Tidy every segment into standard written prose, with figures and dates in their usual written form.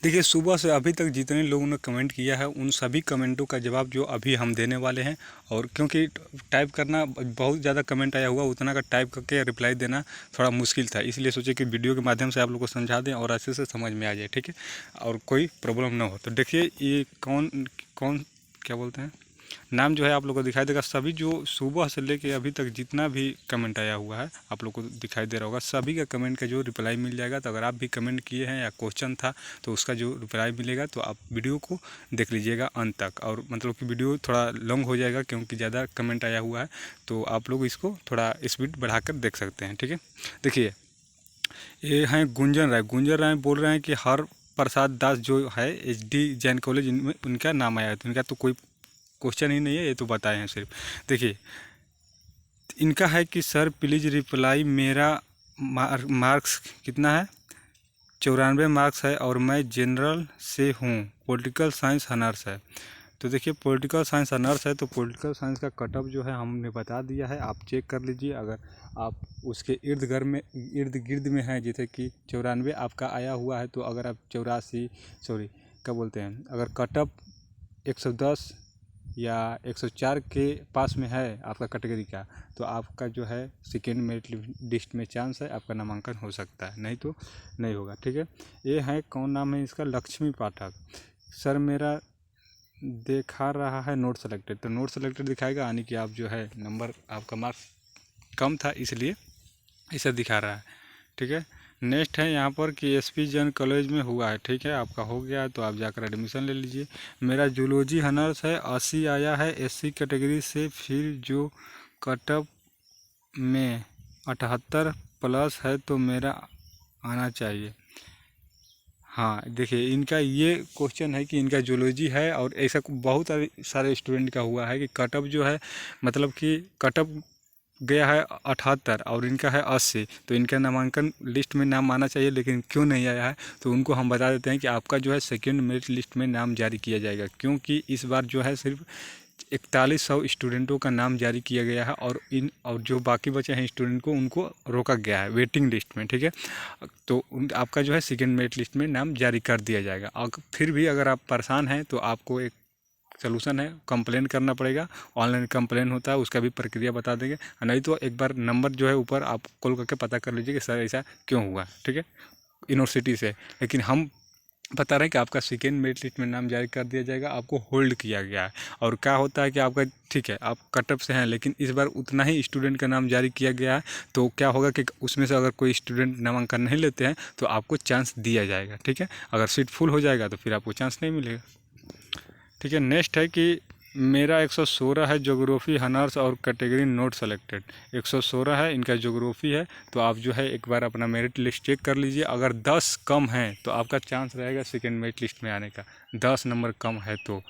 देखिए, सुबह से अभी तक जितने लोगों ने कमेंट किया है उन सभी कमेंटों का जवाब जो अभी हम देने वाले हैं। और क्योंकि टाइप करना बहुत ज़्यादा कमेंट आया हुआ, उतना का टाइप करके रिप्लाई देना थोड़ा मुश्किल था, इसलिए सोचे कि वीडियो के माध्यम से आप लोग को समझा दें और अच्छे से समझ में आ जाए, ठीक है, और कोई प्रॉब्लम ना हो। तो देखिए, ये कौन कौन क्या बोलते हैं, नाम जो है आप लोग को दिखाई देगा। सभी जो सुबह से लेके अभी तक जितना भी कमेंट आया हुआ है आप लोग को दिखाई दे रहा होगा, सभी का कमेंट का जो रिप्लाई मिल जाएगा। तो अगर आप भी कमेंट किए हैं या क्वेश्चन था तो उसका जो रिप्लाई मिलेगा, तो आप वीडियो को देख लीजिएगा अंत तक। और मतलब कि वीडियो थोड़ा लॉन्ग हो जाएगा क्योंकि ज़्यादा कमेंट आया हुआ है, तो आप लोग इसको थोड़ा स्पीड बढ़ाकर देख सकते हैं, ठीक है। देखिए, ये हैं गुंजन राय बोल रहे हैं कि हर प्रसाद दास जो है HD जैन कॉलेज, इनमें उनका नाम आया है। तो इनका तो कोई क्वेश्चन ही नहीं है, ये तो बताए हैं सिर्फ। देखिए, इनका है कि सर प्लीज़ रिप्लाई, मेरा मार्क्स कितना है, 94 मार्क्स है और मैं जनरल से हूँ, पॉलिटिकल साइंस ऑनर्स है। तो देखिए, पॉलिटिकल साइंस ऑनर्स है तो पॉलिटिकल साइंस का कट ऑफ जो है हमने बता दिया है, आप चेक कर लीजिए। अगर आप उसके इर्द गिर्द में हैं, जैसे कि 94 आपका आया हुआ है, तो अगर आप 84, सॉरी क्या बोलते हैं, अगर कट ऑफ 110 या 104 के पास में है आपका कैटेगरी का, तो आपका जो है सेकेंड मेरिट लिस्ट में चांस है, आपका नामांकन हो सकता है, नहीं तो नहीं होगा, ठीक है। ये है, कौन नाम है इसका, लक्ष्मी पाठक। सर मेरा दिखा रहा है नोट सेलेक्टेड, तो नोट सेलेक्टेड दिखाएगा, यानी कि आप जो है नंबर, आपका मार्क्स कम था इसलिए इसे दिखा रहा है, ठीक है। नेक्स्ट है यहाँ पर कि SP जैन कॉलेज में हुआ है, ठीक है, आपका हो गया तो आप जाकर एडमिशन ले लीजिए। मेरा जूलॉजी ऑनर्स है, 80 आया है SC कैटेगरी से, फिर जो कट ऑफ में 78 प्लस है तो मेरा आना चाहिए। हाँ, देखिए, इनका ये क्वेश्चन है कि इनका जूलॉजी है और ऐसा बहुत सारे स्टूडेंट का हुआ है कि कट ऑफ जो है, मतलब कि कट ऑफ गया है 78 और इनका है 80, तो इनका नामांकन लिस्ट में नाम आना चाहिए, लेकिन क्यों नहीं आया है, तो उनको हम बता देते हैं कि आपका जो है सेकेंड मेरिट लिस्ट में नाम जारी किया जाएगा, क्योंकि इस बार जो है सिर्फ 4100 स्टूडेंटों का नाम जारी किया गया है, और जो बाकी बचे हैं स्टूडेंट को उनको रोका गया है वेटिंग लिस्ट में, ठीक है। तो आपका जो है सेकेंड मेरिट लिस्ट में नाम जारी कर दिया जाएगा। और फिर भी अगर आप परेशान हैं तो आपको एक सलूशन है, कंप्लेन करना पड़ेगा। ऑनलाइन कंप्लेन होता है, उसका भी प्रक्रिया बता देंगे, नहीं तो एक बार नंबर जो है ऊपर आप कॉल करके पता कर लीजिए कि सर ऐसा क्यों हुआ, ठीक है, यूनिवर्सिटी से। लेकिन हम बता रहे हैं कि आपका सेकेंड मेरिट लिस्ट में नाम जारी कर दिया जाएगा, आपको होल्ड किया गया है। और क्या होता है कि आपका, ठीक है, आप कट ऑफ से हैं, लेकिन इस बार उतना ही स्टूडेंट का नाम जारी किया गया है, तो क्या होगा कि उसमें से अगर कोई स्टूडेंट नामांकन नहीं लेते हैं तो आपको चांस दिया जाएगा, ठीक है। अगर सीट फुल हो जाएगा तो फिर आपको चांस नहीं मिलेगा, ठीक है। नेक्स्ट है कि मेरा 116 है ज्योग्राफी ऑनर्स और कैटेगरी नोट सेलेक्टेड, 116 है इनका ज्योग्राफी है। तो आप जो है एक बार अपना मेरिट लिस्ट चेक कर लीजिए, अगर 10 कम है तो आपका चांस रहेगा सेकेंड मेरिट लिस्ट में आने का, 10 नंबर कम है तो।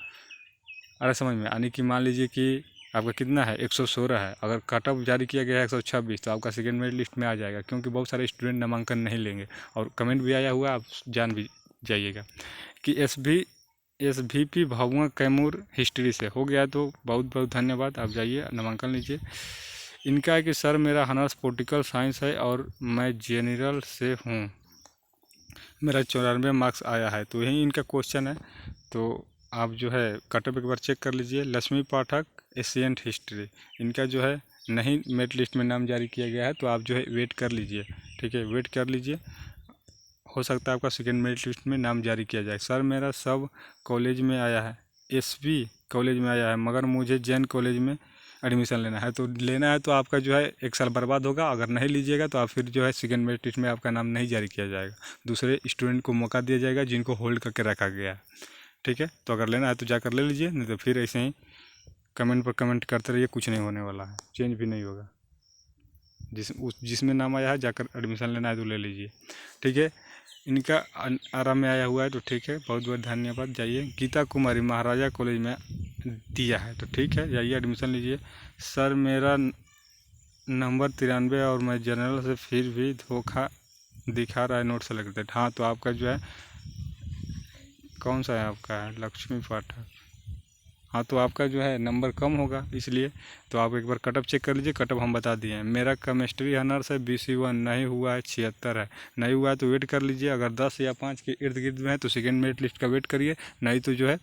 अरे समझ में, यानी कि मान लीजिए कि आपका कितना है, 116 है, अगर कट ऑफ जारी किया गया है 126, तो आपका सेकेंड मेरिट लिस्ट में आ जाएगा, क्योंकि बहुत सारे स्टूडेंट नामांकन नहीं लेंगे। और कमेंट भी आया हुआ, आप जान भी जाइएगा कि SVP भागुआ कैमूर हिस्ट्री से हो गया, तो बहुत बहुत धन्यवाद, आप जाइए नामांकन लीजिए। इनका है कि सर मेरा ऑनर्स पॉलिटिकल साइंस है और मैं जनरल से हूँ, मेरा 94 मार्क्स आया है, तो यही इनका क्वेश्चन है। तो आप जो है कट ऑफ एक बार चेक कर लीजिए। लक्ष्मी पाठक एशियंट हिस्ट्री, इनका जो है नहीं मेरिट लिस्ट में नाम जारी किया गया है, तो आप जो है वेट कर लीजिए, ठीक है, वेट कर लीजिए, हो सकता है आपका सेकेंड मेरिट लिस्ट में नाम जारी किया जाए। सर मेरा सब कॉलेज में आया है, SV कॉलेज में आया है, मगर मुझे जैन कॉलेज में एडमिशन लेना है तो आपका जो है एक साल बर्बाद होगा। अगर नहीं लीजिएगा तो आप फिर जो है सेकेंड मेरिट लिस्ट में आपका नाम नहीं जारी किया जाएगा, दूसरे स्टूडेंट को मौका दिया जाएगा जिनको होल्ड करके रखा गया है, ठीक है। तो अगर लेना है तो जाकर ले लीजिए, नहीं तो फिर ऐसे ही कमेंट पर कमेंट करते रहिए, कुछ नहीं होने वाला है, चेंज भी नहीं होगा। जिसमें नाम आया है जाकर एडमिशन लेना है तो ले लीजिए, ठीक है। इनका आराम में आया हुआ है, तो ठीक है, बहुत बहुत धन्यवाद। जाइए, गीता कुमारी महाराजा कॉलेज में दिया है, तो ठीक है, जाइए एडमिशन लीजिए। सर मेरा नंबर 93 और मैं जनरल से, फिर भी धोखा दिखा रहा है नोट सेलेक्टेड। हाँ, तो आपका जो है कौन सा है, आपका है लक्ष्मी पाठक, हाँ, तो आपका जो है नंबर कम होगा, इसलिए तो आप एक बार कटअप चेक कर लीजिए। कटअप हम बता दिए हैं। मेरा केमिस्ट्री ऑनर्स है BC1, नहीं हुआ है 76 है। नहीं हुआ है तो वेट कर लीजिए। अगर 10 या 5 के इर्द गिर्द में है तो सेकेंड मेरिट लिस्ट का वेट करिए, नहीं तो जो है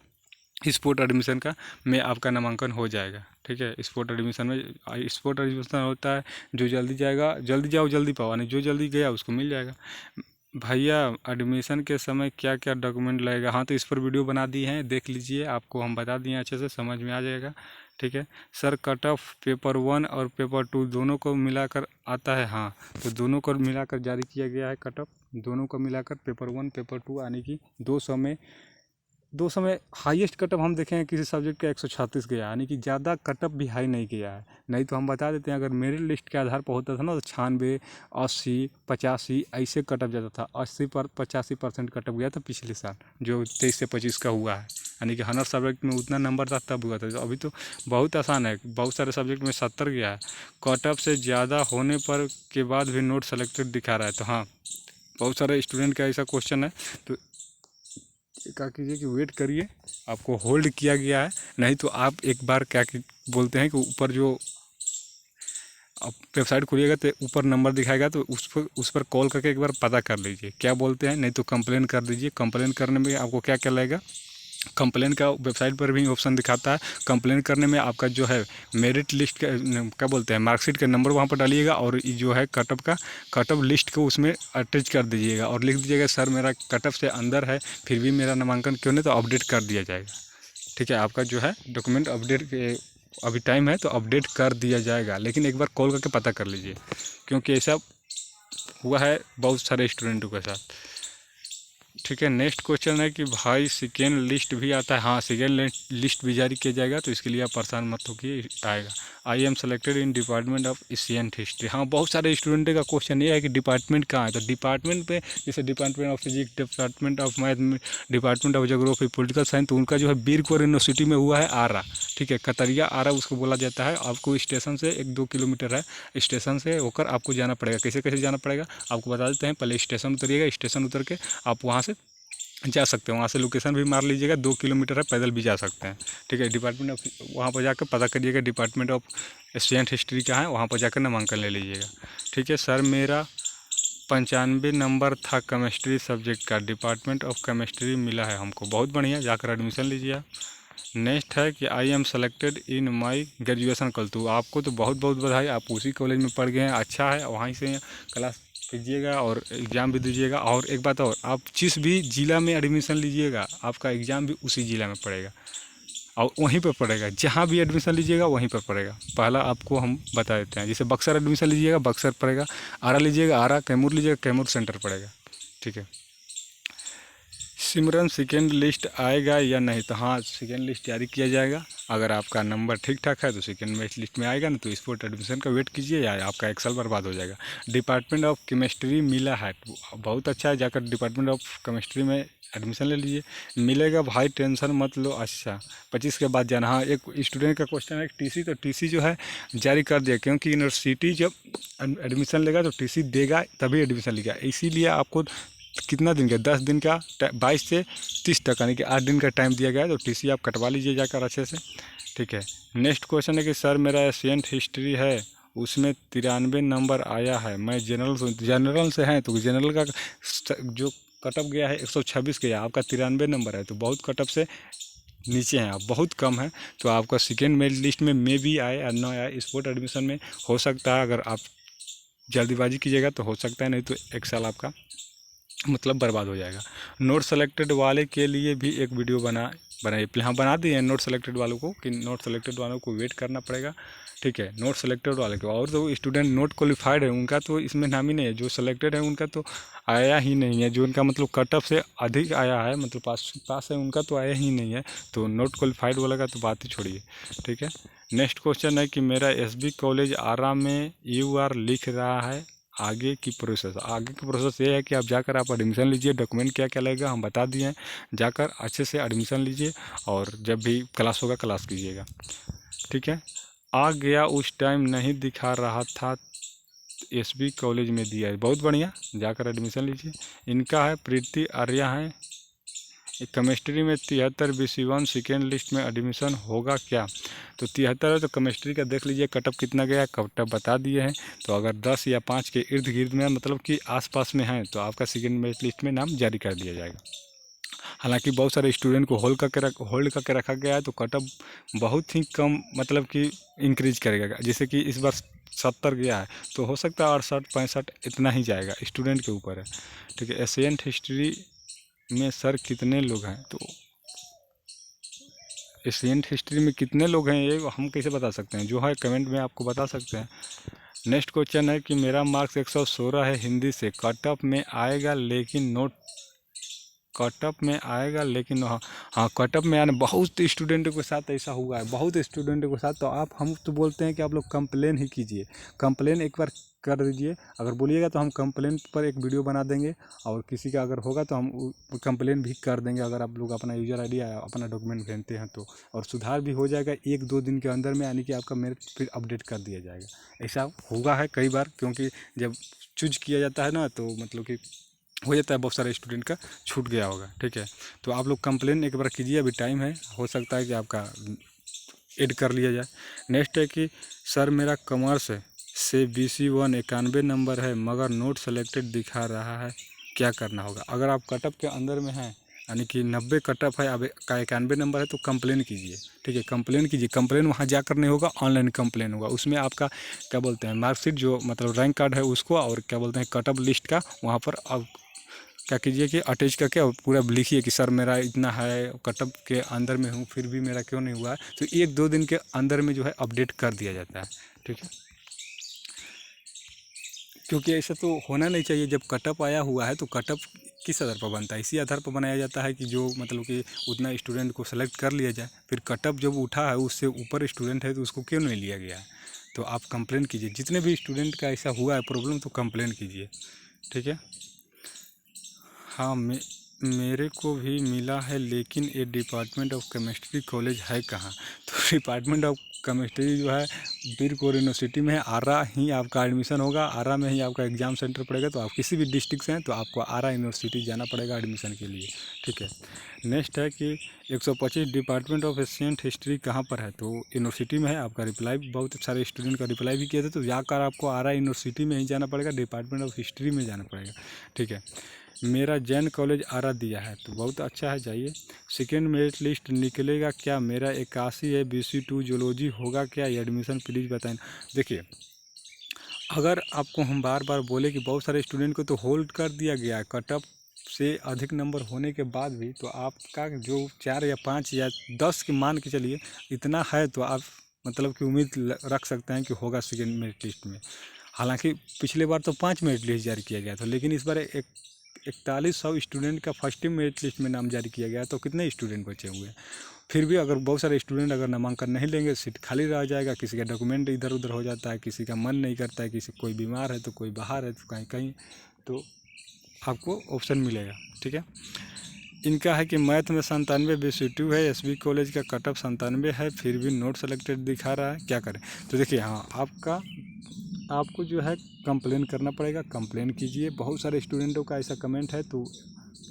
स्पोर्ट एडमिशन का में आपका नामांकन हो जाएगा। ठीक है, स्पोर्ट एडमिशन में स्पोर्ट एडमिशन होता है, जो जल्दी जाएगा जल्दी जाओ जल्दी पाओ, नहीं जो जल्दी गया उसको मिल जाएगा। भैया एडमिशन के समय क्या क्या डॉक्यूमेंट लगेगा? हाँ, तो इस पर वीडियो बना दी है, देख लीजिए, आपको हम बता दिए अच्छे से, समझ में आ जाएगा। ठीक है सर, कट ऑफ पेपर 1 और पेपर 2 दोनों को मिलाकर आता है? हाँ, तो दोनों को मिलाकर जारी किया गया है कट ऑफ, दोनों को मिलाकर पेपर 1 पेपर 2 आने की 200 में हाईएस्ट कटअप हम देखें किसी सब्जेक्ट का 136 गया, यानी कि ज़्यादा कटअप भी हाई नहीं गया है। नहीं तो हम बता देते हैं, अगर मेरिट लिस्ट के आधार पर होता था ना तो 96, 80, 85 ऐसे कटअप जाता था। 85% कटअप गया था पिछले साल, जो 23 से 25 का हुआ है, यानी कि 100 सब्जेक्ट में उतना नंबर था तब हुआ था। तो अभी तो बहुत आसान है, बहुत सारे सब्जेक्ट में 70 गया है। कटअप से ज़्यादा होने पर के बाद भी नोट सेलेक्टेड दिखा रहा है। तो हाँ, बहुत सारे स्टूडेंट का ऐसा क्वेश्चन है, तो क्या कीजिए कि वेट करिए, आपको होल्ड किया गया है। नहीं तो आप एक बार क्या बोलते हैं कि ऊपर जो आप वेबसाइट खोलिएगा तो ऊपर नंबर दिखाएगा, तो उस पर कॉल करके एक बार पता कर लीजिए क्या बोलते हैं। नहीं तो कंप्लेन कर दीजिए। कंप्लेन करने में आपको क्या क्या लगेगा, कंप्लेन का वेबसाइट पर भी ऑप्शन दिखाता है। कंप्लेन करने में आपका जो है मेरिट लिस्ट का क्या बोलते हैं, मार्कशीट का नंबर वहाँ पर डालिएगा, और जो है कटअप लिस्ट को उसमें अटैच कर दीजिएगा और लिख दीजिएगा सर मेरा कटअप से अंदर है, फिर भी मेरा नामांकन क्यों नहीं, तो अपडेट कर दिया जाएगा। ठीक है, आपका जो है डॉक्यूमेंट अपडेट के अभी टाइम है तो अपडेट कर दिया जाएगा, लेकिन एक बार कॉल करके पता कर लीजिए, क्योंकि ऐसा हुआ है बहुत सारे स्टूडेंटों के साथ। ठीक है, नेक्स्ट क्वेश्चन है कि भाई सेकेंड लिस्ट भी आता है? हाँ, सेकेंड लिस्ट भी जारी किया जाएगा, तो इसके लिए आप परेशान मत होइए, आएगा। I am selected in department of Asian history. हाँ, बहुत सारे स्टूडेंट का क्वेश्चन ये है कि डिपार्टमेंट कहाँ है, तो डिपार्टमेंट पे जैसे department of physics, department of math, department of geography, political science, तो उनका जो है बीरपुर यूनिवर्सिटी में हुआ है आरा। ठीक है, कतरिया आरा उसको बोला जाता है। आपको स्टेशन से 1-2 किलोमीटर है, स्टेशन से होकर आपको जाना पड़ेगा। कैसे कैसे जाना पड़ेगा आपको बता देते हैं। पहले स्टेशन उतरिएगा, स्टेशन उतर के आप वहाँ से जा सकते हैं, वहाँ से लोकेशन भी मार लीजिएगा, 2 किलोमीटर है, पैदल भी जा सकते हैं। ठीक है, डिपार्टमेंट ऑफ वहाँ पर जाकर पता करिएगा डिपार्टमेंट ऑफ एशियन हिस्ट्री क्या है, वहाँ पर जाकर नामांकन ले लीजिएगा। ठीक है सर, मेरा 95 नंबर था केमिस्ट्री सब्जेक्ट का, डिपार्टमेंट ऑफ केमिस्ट्री मिला है हमको। बहुत बढ़िया, जाकर एडमिशन लीजिए आप। नेक्स्ट है कि I am selected in my graduation कल। तो आपको तो बहुत बहुत बधाई, आप उसी कॉलेज में पढ़ गए हैं, अच्छा है, वहीं से क्लास कीजिएगा और एग्ज़ाम भी दीजिएगा। और एक बात और, आप जिस भी ज़िला में एडमिशन लीजिएगा आपका एग्ज़ाम भी उसी ज़िला में पड़ेगा और वहीं पर पड़ेगा। जहाँ भी एडमिशन लीजिएगा वहीं पर पड़ेगा। पहला आपको हम बता देते हैं, जैसे बक्सर एडमिशन लीजिएगा बक्सर पड़ेगा, आरा लीजिएगा आरा, कैमूर लीजिएगा कैमूर सेंटर पड़ेगा। ठीक है सिमरन, सेकेंड लिस्ट आएगा या नहीं? तो हाँ, सेकेंड लिस्ट जारी किया जाएगा। अगर आपका नंबर ठीक ठाक है तो सेकेंड लिस्ट में आएगा ना, तो स्पोर्ट एडमिशन का वेट कीजिए या आपका एक साल बर्बाद हो जाएगा। डिपार्टमेंट ऑफ केमिस्ट्री मिला है, बहुत अच्छा है, जाकर डिपार्टमेंट ऑफ केमिस्ट्री में एडमिशन ले लीजिए। मिलेगा भाई, टेंशन मत लो। अच्छा, 25 के बाद जाना। हाँ, एक स्टूडेंट का क्वेश्चन है टीसी, तो टीसी जो है जारी कर दिया, क्योंकि यूनिवर्सिटी जब एडमिशन लेगा तो टीसी देगा तभी एडमिशन लेगा। इसीलिए आपको कितना दिन का, 10 दिन का, 22 से 30 तक, यानी कि 8 दिन का टाइम दिया गया है, तो टीसी आप कटवा लीजिए जाकर अच्छे से। ठीक है, नेक्स्ट क्वेश्चन है कि सर मेरा एशियन हिस्ट्री है, उसमें 93 नंबर आया है, मैं जनरल से हैं, तो जनरल का जो कटअप गया है 126 गया, आपका 93 नंबर है, तो बहुत कटअप से नीचे हैं आप, बहुत कम है। तो आपका सेकेंड मेरिट लिस्ट में भी आए या ना आए, स्पोर्ट एडमिशन में हो सकता है। अगर आप जल्दीबाजी कीजिएगा तो हो सकता है, नहीं तो एक साल आपका मतलब बर्बाद हो जाएगा। नोट सेलेक्टेड वाले के लिए भी एक वीडियो बनाइए। हाँ, बना दिए हैं नोट सेलेक्टेड वालों को, कि नोट सेलेक्टेड वालों को वेट करना पड़ेगा। ठीक है, नोट सेलेक्टेड वाले को, और तो स्टूडेंट नोट क्वालिफाइड है उनका तो इसमें नाम ही नहीं है। जो सेलेक्टेड है उनका तो आया ही नहीं है, जो उनका मतलब कटअप से अधिक आया है, मतलब पास है, उनका तो आया ही नहीं है। तो नोट क्वालिफाइड वाला का तो बात ही छोड़िए। ठीक है, नेक्स्ट क्वेश्चन है कि मेरा SB कॉलेज आरा में UR लिख रहा है, आगे की प्रोसेस ये है कि आप जाकर आप एडमिशन लीजिए। डॉक्यूमेंट क्या क्या लगेगा हम बता दिए हैं, जाकर अच्छे से एडमिशन लीजिए और जब भी क्लास होगा क्लास कीजिएगा। ठीक है, आ गया, उस टाइम नहीं दिखा रहा था, SB कॉलेज में दिया है, बहुत बढ़िया, जाकर एडमिशन लीजिए। इनका है प्रीति आर्या है, केमिस्ट्री में 73 BC1 सेकेंड लिस्ट में एडमिशन होगा क्या? तो 73 है तो केमिस्ट्री का देख लीजिए कटअप कितना गया, कटअप बता दिए हैं। तो अगर 10 या 5 के इर्द गिर्द में मतलब कि आसपास में है तो आपका सेकेंड मेरिट लिस्ट में नाम जारी कर दिया जाएगा। हालांकि बहुत सारे स्टूडेंट को होल्ड करके रखा गया है, तो कटअप बहुत ही कम मतलब कि इंक्रीज करेगा। जैसे कि इस बार 70 गया है तो हो सकता है 68-65 इतना ही जाएगा, स्टूडेंट के ऊपर है। ठीक है। एशियंट हिस्ट्री में सर कितने लोग हैं? तो एशियंट हिस्ट्री में कितने लोग हैं ये हम कैसे बता सकते हैं? जो है कमेंट में आपको बता सकते हैं। नेक्स्ट क्वेश्चन है कि मेरा मार्क्स 116 है हिंदी से, कटअप में आएगा लेकिन नोट कटअप में आएगा लेकिन हाँ कटअप में आने बहुत स्टूडेंटों के साथ ऐसा हुआ है, बहुत स्टूडेंटों के साथ। तो हम तो बोलते हैं कि आप लोग कंप्लेन ही कीजिए, कंप्लेन एक बार कर दीजिए। अगर बोलिएगा तो हम कंप्लेन पर एक वीडियो बना देंगे, और किसी का अगर होगा तो हम कंप्लेन भी कर देंगे। अगर आप लोग अपना यूज़र आईडी अपना डॉक्यूमेंट भेजते हैं तो, और सुधार भी हो जाएगा 1-2 दिन के अंदर में, यानी कि आपका मेरिट फिर अपडेट कर दिया जाएगा। ऐसा हुआ है कई बार, क्योंकि जब चूज किया जाता है ना तो मतलब कि हो जाता है बहुत सारे स्टूडेंट का छूट गया होगा। ठीक है। तो आप लोग कंप्लेन एक बार कीजिए, अभी टाइम है, हो सकता है कि आपका ऐड कर लिया जाए। नेक्स्ट है कि सर मेरा कॉमर्स से BC1 91 नंबर है मगर नोट सेलेक्टेड दिखा रहा है, क्या करना होगा? अगर आप कटअप के अंदर में हैं, यानी कि 90 कटअप है, अब का 91 नंबर है, तो कंप्लेन कीजिए। ठीक है, कंप्लेन कीजिए। कंप्लेन वहाँ जाकर नहीं होगा, ऑनलाइन कंप्लेन होगा। उसमें आपका क्या बोलते हैं मार्कशीट जो मतलब रैंक कार्ड है उसको, और क्या बोलते हैं कटअप लिस्ट का वहाँ पर अब क्या कीजिए कि अटैच करके और पूरा लिखिए कि सर मेरा इतना है, कटअप के अंदर में हूँ फिर भी मेरा क्यों नहीं हुआ है। तो 1-2 दिन के अंदर में जो है अपडेट कर दिया जाता है। ठीक है, क्योंकि ऐसा तो होना नहीं चाहिए। जब कटअप आया हुआ है तो कटअप किस आधार पर बनता है? इसी आधार पर बनाया जाता है कि जो मतलब कि उतना स्टूडेंट को सेलेक्ट कर लिया जाए। फिर कटअप जब उठा है उससे ऊपर स्टूडेंट है तो उसको क्यों नहीं लिया गया है? तो आप कंप्लेन कीजिए, जितने भी स्टूडेंट का ऐसा हुआ है प्रॉब्लम, तो कंप्लेन कीजिए। ठीक है। हाँ मेरे को भी मिला है, लेकिन ये डिपार्टमेंट ऑफ केमिस्ट्री कॉलेज है कहाँ? तो डिपार्टमेंट ऑफ केमिस्ट्री जो है बीर कोर यूनिवर्सिटी में है, आरा ही आपका एडमिशन होगा, आरा में ही आपका एग्ज़ाम सेंटर पड़ेगा। तो आप किसी भी डिस्ट्रिक्ट से हैं तो आपको आरा यूनिवर्सिटी जाना पड़ेगा एडमिशन के लिए। ठीक है। नेक्स्ट है कि 125 डिपार्टमेंट ऑफ एशियंट हिस्ट्री कहाँ पर है? तो यूनिवर्सिटी में है। आपका रिप्लाई बहुत सारे स्टूडेंट का रिप्लाई भी किया था, तो जाकर आपको आरा यूनिवर्सिटी में ही जाना पड़ेगा, डिपार्टमेंट ऑफ हिस्ट्री में जाना पड़ेगा। ठीक है। मेरा जैन कॉलेज आरा दिया है, तो बहुत अच्छा है, जाइए। सेकेंड मेरिट लिस्ट निकलेगा क्या? मेरा 81 है, BC2 जूलॉजी होगा क्या? ये एडमिशन प्लीज़ बताएं। देखिए, अगर आपको हम बार बार बोले कि बहुत सारे स्टूडेंट को तो होल्ड कर दिया गया है कटअप से अधिक नंबर होने के बाद भी, तो आपका जो 4 या 5 या 10 की मान के चलिए इतना है, तो आप मतलब कि उम्मीद रख सकते हैं कि होगा सेकेंड मेरिट लिस्ट में। हालांकि पिछले बार तो 5 मेरिट लिस्ट जारी किया गया था, लेकिन इस बार 4100 स्टूडेंट का फर्स्ट मेरिट लिस्ट में नाम जारी किया गया, तो कितने स्टूडेंट बचे हुए हैं? फिर भी अगर बहुत सारे स्टूडेंट अगर नामांकन नहीं लेंगे, सीट खाली रह जाएगा, किसी का डॉक्यूमेंट इधर उधर हो जाता है, किसी का मन नहीं करता है, किसी कोई बीमार है तो कोई बाहर है तो कहीं कहीं, तो आपको ऑप्शन मिलेगा। ठीक है। इनका है कि मैथ में 97 BC2 है, SB कॉलेज का कटअप 97 है, फिर भी नोट सेलेक्टेड दिखा रहा है, क्या करें? तो देखिए, हाँ आपको जो है कंप्लेन करना पड़ेगा, कंप्लेन कीजिए। बहुत सारे स्टूडेंटों का ऐसा कमेंट है, तो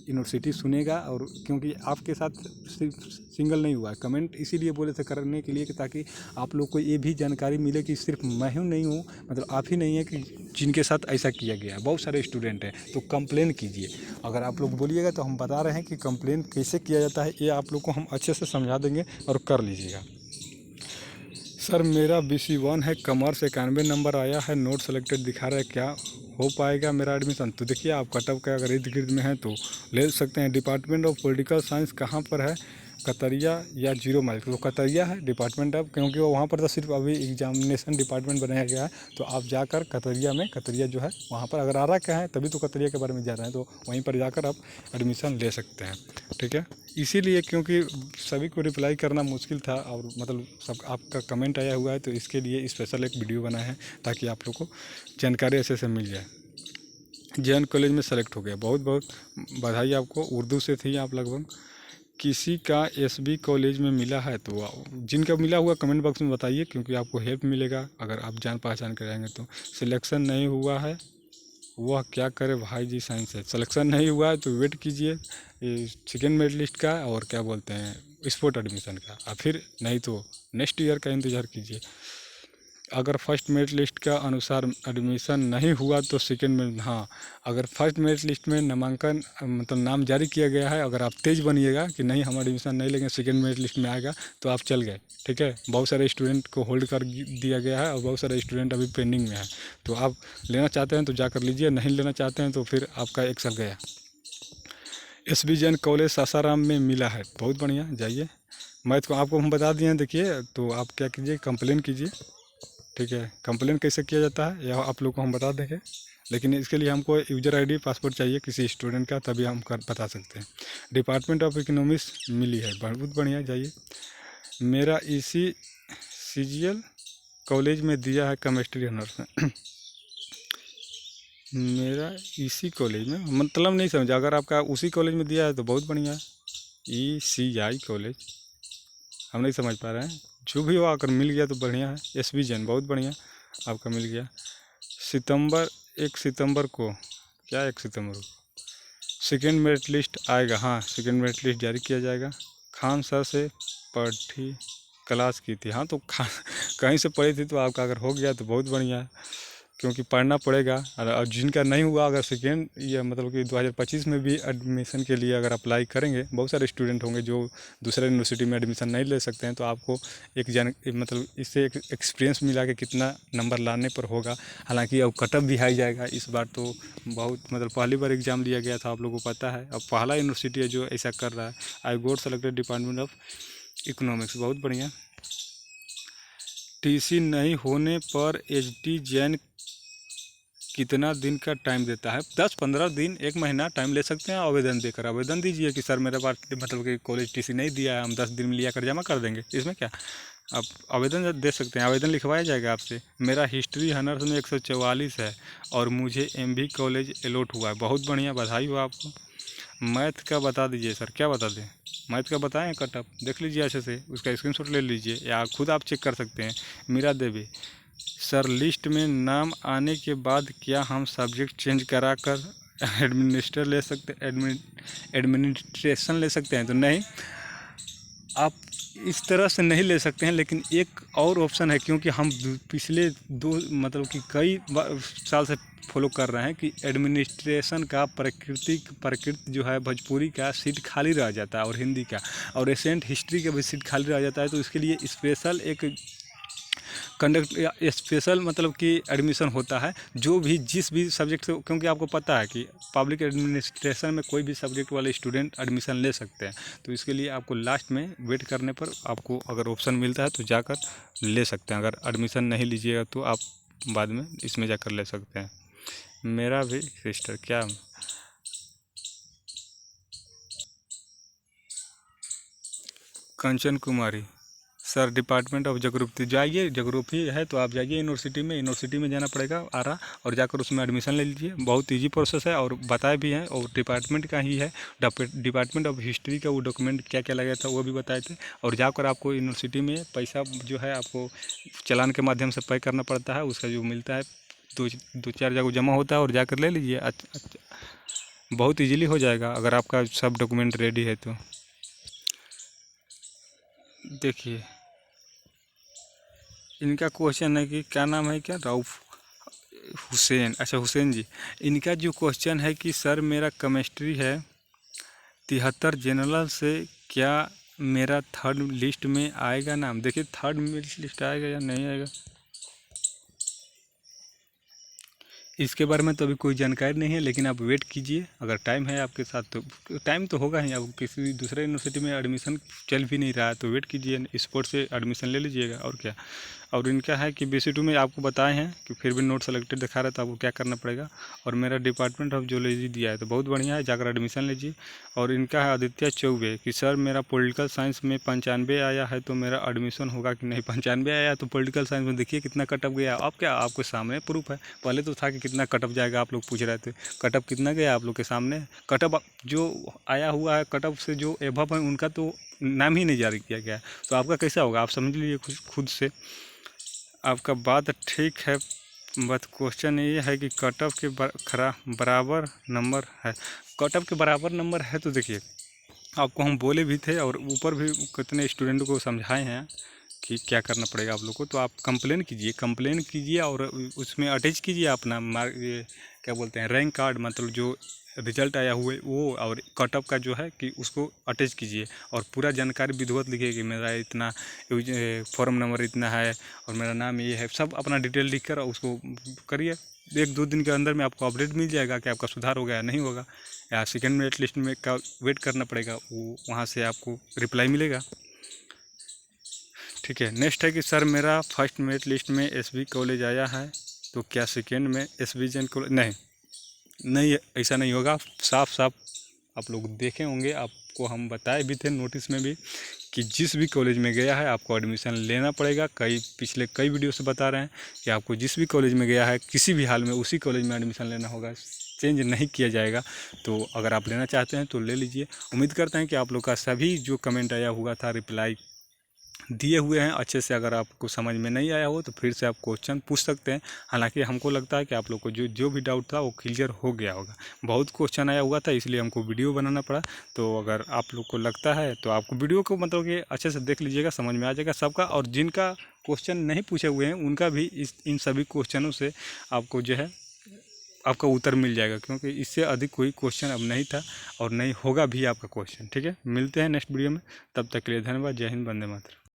यूनिवर्सिटी सुनेगा। और क्योंकि आपके साथ सिर्फ सिंगल नहीं हुआ है, कमेंट इसीलिए बोले थे करने के लिए कि ताकि आप लोग को ये भी जानकारी मिले कि सिर्फ मैं ही नहीं हूँ, मतलब आप ही नहीं है कि जिनके साथ ऐसा किया गया है, बहुत सारे स्टूडेंट हैं। तो कंप्लेन कीजिए। अगर आप लोग बोलिएगा तो हम बता रहे हैं कि कंप्लेन कैसे किया जाता है, ये आप लोग को हम अच्छे से समझा देंगे और कर लीजिएगा। सर मेरा BC1 है, कॉमर्स 91 नंबर आया है, नोट सेलेक्टेड दिखा रहा है, क्या हो पाएगा मेरा एडमिशन? तो देखिए, आप कटअप का अगर इर्द गिर्द में है तो ले सकते हैं। डिपार्टमेंट ऑफ पॉलिटिकल साइंस कहाँ पर है? कतरिया या 0 माइल? तो कतरिया है डिपार्टमेंट ऑफ, क्योंकि वो वहाँ पर तो सिर्फ अभी एग्जामिनेशन डिपार्टमेंट बनाया गया है। तो आप जाकर कतरिया में, कतरिया जो है वहाँ पर, अगर आरा का है तभी तो कतरिया के बारे में जा रहे हैं, तो वहीं पर जाकर आप एडमिशन ले सकते हैं। ठीक है। इसीलिए क्योंकि सभी को रिप्लाई करना मुश्किल था, और मतलब सब आपका कमेंट आया हुआ है, तो इसके लिए स्पेशल एक वीडियो बनाया है ताकि आप लोग को जानकारी ऐसे से मिल जाए। जैन कॉलेज में सेलेक्ट हो गया, बहुत बहुत बधाई आपको। उर्दू से थी आप लगभग। किसी का SB कॉलेज में मिला है? तो जिनका मिला हुआ कमेंट बॉक्स में बताइए, क्योंकि आपको हेल्प मिलेगा अगर आप जान पहचान कर रहेंगे तो। सिलेक्शन नहीं हुआ है, वह क्या करे भाई जी? साइंस है, सिलेक्शन नहीं हुआ है तो वेट कीजिए, सेकेंड मेरिट लिस्ट का और क्या बोलते हैं स्पोर्ट एडमिशन का, और फिर नहीं तो नेक्स्ट ईयर का इंतज़ार कीजिए। अगर फर्स्ट मेरिट लिस्ट का अनुसार एडमिशन नहीं हुआ तो सेकेंड में, हाँ, अगर फर्स्ट मेरिट लिस्ट में नामांकन मतलब नाम जारी किया गया है, अगर आप तेज़ बनिएगा कि नहीं हम एडमिशन नहीं लेंगे, सेकेंड मेरिट लिस्ट में आएगा तो आप चल गए, ठीक है। बहुत सारे स्टूडेंट को होल्ड कर दिया गया है और बहुत सारे स्टूडेंट अभी पेंडिंग में है। तो आप लेना चाहते हैं तो जाकर लीजिए, नहीं लेना चाहते हैं तो फिर आपका एक साल गया। SB जैन कॉलेज सासाराम में मिला है, बहुत बढ़िया, जाइए। मैथ को आपको हम बता दिए हैं, देखिए। तो आप क्या कीजिए, कंप्लेन कीजिए, ठीक है। कंप्लेन कैसे किया जाता है यह आप लोग को हम बता देंगे, लेकिन इसके लिए हमको यूज़र ID पासवर्ड चाहिए किसी स्टूडेंट का, तभी हम बता सकते हैं। डिपार्टमेंट ऑफ इकोनॉमिक्स मिली है, बहुत बढ़िया, जाइए। मेरा इसी CGL कॉलेज में दिया है केमिस्ट्री ऑनर्स में मेरा इसी कॉलेज में, मतलब नहीं समझा। अगर आपका उसी कॉलेज में दिया है तो बहुत बढ़िया है। ECI कॉलेज हम नहीं समझ पा रहे हैं, जो भी हो, अगर मिल गया तो बढ़िया है। SB जैन, बहुत बढ़िया, आपका मिल गया। 1 सितंबर को, क्या 1 सितंबर को सेकेंड मेरिट लिस्ट आएगा, हाँ, सेकेंड मेरिट लिस्ट जारी किया जाएगा। खान सर से पढ़ी क्लास की थी, हाँ, तो कहीं से पढ़ी थी तो आपका अगर हो गया तो बहुत बढ़िया है, क्योंकि पढ़ना पड़ेगा। और जिनका नहीं हुआ, अगर सेकेंड या मतलब कि 2025 में भी एडमिशन के लिए अगर अप्लाई करेंगे, बहुत सारे स्टूडेंट होंगे जो दूसरे यूनिवर्सिटी में एडमिशन नहीं ले सकते हैं, तो आपको एक मतलब इससे एक एक्सपीरियंस मिला कि कितना नंबर लाने पर होगा। हालांकि अब कटअप भी हाई जाएगा इस बार, तो बहुत मतलब पहली बार एग्ज़ाम लिया गया था, आप लोगों को पता है। अब पहला यूनिवर्सिटी है जो ऐसा कर रहा है। आई गोट सेलेक्टेड डिपार्टमेंट ऑफ इकोनॉमिक्स, बहुत बढ़िया। TC नहीं होने पर HD जैन कितना दिन का टाइम देता है? 10-15 दिन, 1 महीना टाइम ले सकते हैं आवेदन देकर। आवेदन दीजिए कि सर मेरे पास मतलब कि कॉलेज TC नहीं दिया है, हम 10 दिन में लिया कर जमा कर देंगे, इसमें क्या। आप आवेदन दे सकते हैं, आवेदन लिखवाया जाएगा आपसे। मेरा हिस्ट्री हनर्स में 144 है और मुझे MB कॉलेज अलॉट हुआ है, बहुत बढ़िया, बधाई हो आपको। मैथ का बता दीजिए सर, क्या बता दें, मैथ का बताएं कटअप, देख लीजिए अच्छे से, उसका स्क्रीनशॉट ले लीजिए या खुद आप चेक कर सकते हैं। मीरा देवी सर, लिस्ट में नाम आने के बाद क्या हम सब्जेक्ट चेंज करा कर एडमिनिस्ट्रेशन ले सकते हैं? तो नहीं, आप इस तरह से नहीं ले सकते हैं, लेकिन एक और ऑप्शन है, क्योंकि हम पिछले 2 मतलब कि कई साल से फॉलो कर रहे हैं कि एडमिनिस्ट्रेशन का प्रकृत जो है भोजपुरी का सीट खाली रह जाता है, और हिंदी का, और एशियंट हिस्ट्री का भी सीट खाली रह जाता है। तो इसके लिए स्पेशल एक कंडक्ट या स्पेशल मतलब कि एडमिशन होता है, जो भी जिस भी सब्जेक्ट से, क्योंकि आपको पता है कि पब्लिक एडमिनिस्ट्रेशन में कोई भी सब्जेक्ट वाले स्टूडेंट एडमिशन ले सकते हैं। तो इसके लिए आपको लास्ट में वेट करने पर आपको अगर ऑप्शन मिलता है तो जाकर ले सकते हैं। अगर एडमिशन नहीं लीजिएगा तो आप बाद में इसमें जाकर ले सकते हैं। मेरा भी सिस्टर, क्या कंचन कुमारी सर, डिपार्टमेंट ऑफ जोग्राफी, जाइए, जोग्राफी है तो आप जाइए यूनिवर्सिटी में जाना पड़ेगा आरा, और जाकर उसमें एडमिशन ले लीजिए। बहुत इजी प्रोसेस है और बताए भी हैं, और डिपार्टमेंट का ही है। डिपार्टमेंट ऑफ हिस्ट्री का वो डॉक्यूमेंट क्या क्या लगा था वो भी बताए थे। और जाकर आपको यूनिवर्सिटी में पैसा जो है आपको चालान के माध्यम से पे करना पड़ता है, उसका जो मिलता है 2-4 जगह जमा होता है, और जाकर ले लीजिए। बहुत ईजिली हो जाएगा अगर आपका सब डॉक्यूमेंट रेडी है तो। देखिए, इनका क्वेश्चन है कि क्या नाम है, क्या रऊफ़ हुसैन, अच्छा हुसैन जी। इनका जो क्वेश्चन है कि सर मेरा केमिस्ट्री है 73 जनरल से, क्या मेरा थर्ड लिस्ट में आएगा नाम? देखिए, थर्ड लिस्ट आएगा या नहीं आएगा इसके बारे में तो अभी कोई जानकारी नहीं है, लेकिन आप वेट कीजिए। अगर टाइम है आपके साथ तो टाइम तो होगा ही। अब किसी दूसरे यूनिवर्सिटी में एडमिशन चल भी नहीं रहा है तो वेट कीजिए, स्पोर्ट से एडमिशन ले लीजिएगा, और क्या। और इनका है कि BC2 में आपको बताए हैं कि फिर भी नोट सेलेक्टेड दिखा रहा है, तो आपको क्या करना पड़ेगा। और मेरा डिपार्टमेंट ऑफ जूलॉजी दिया है, तो बहुत बढ़िया है, जाकर एडमिशन लीजिए। और इनका है आदित्य चौबे कि सर मेरा पॉलिटिकल साइंस में 95 आया है, तो मेरा एडमिशन होगा कि नहीं? 95 आया तो पॉलिटिकल साइंस में देखिए कितना कटअप गया। अब क्या आपके सामने प्रूफ है, पहले तो था कि कितना कटअप जाएगा, आप लोग पूछ रहे थे, कटअप कितना गया आप लोग के सामने। कटअप जो आया हुआ है, कटअप से जो एबव है उनका तो नाम ही नहीं जारी किया गया, तो आपका कैसा होगा आप समझ लीजिए खुद से। आपका बात ठीक है, बट क्वेश्चन ये है कि कट ऑफ के बराबर नंबर है। कट ऑफ के बराबर नंबर है तो देखिए, आपको हम बोले भी थे और ऊपर भी कितने स्टूडेंट को समझाए हैं कि क्या करना पड़ेगा आप लोग को। तो आप कंप्लेन कीजिए और उसमें अटैच कीजिए अपना मार्क, ये क्या बोलते हैं, रैंक कार्ड, मतलब जो रिजल्ट आया हुआ है वो, और कट ऑफ का जो है कि उसको अटैच कीजिए और पूरा जानकारी विधिवत लिखिए कि मेरा इतना फॉर्म नंबर इतना है और मेरा नाम ये है, सब अपना डिटेल लिख कर उसको करिए। 1-2 दिन के अंदर में आपको अपडेट मिल जाएगा कि आपका सुधार हो गया या नहीं होगा, या सेकेंड मेरिट लिस्ट में का वेट करना पड़ेगा, वो वहाँ से आपको रिप्लाई मिलेगा। ठीक है। नेक्स्ट है कि सर मेरा फर्स्ट मेरिट लिस्ट में एसबी कॉलेज आया है, तो क्या सेकेंड में एसबी जैन कॉलेज? नहीं, ऐसा नहीं होगा। साफ साफ आप लोग देखे होंगे, आपको हम बताए भी थे नोटिस में भी कि जिस भी कॉलेज में गया है आपको एडमिशन लेना पड़ेगा। पिछले कई वीडियो से बता रहे हैं कि आपको जिस भी कॉलेज में गया है किसी भी हाल में उसी कॉलेज में एडमिशन लेना होगा, चेंज नहीं किया जाएगा। तो अगर आप लेना चाहते हैं तो ले लीजिए। उम्मीद करते हैं कि आप लोग का सभी जो कमेंट आया हुआ था रिप्लाई दिए हुए हैं अच्छे से। अगर आपको समझ में नहीं आया हो तो फिर से आप क्वेश्चन पूछ सकते हैं। हालांकि हमको लगता है कि आप लोग को जो भी डाउट था वो क्लियर हो गया होगा। बहुत क्वेश्चन आया हुआ था इसलिए हमको वीडियो बनाना पड़ा। तो अगर आप लोग को लगता है तो आपको वीडियो को मतलब कि अच्छे से देख लीजिएगा, समझ में आ जाएगा सबका। और जिनका क्वेश्चन नहीं पूछे हुए हैं उनका भी इन सभी क्वेश्चनों से आपको जो है आपका उत्तर मिल जाएगा, क्योंकि इससे अधिक कोई क्वेश्चन अब नहीं था और नहीं होगा भी आपका क्वेश्चन। ठीक है, मिलते हैं नेक्स्ट वीडियो में, तब तक के लिए धन्यवाद। जय हिंद, वंदे मातरम।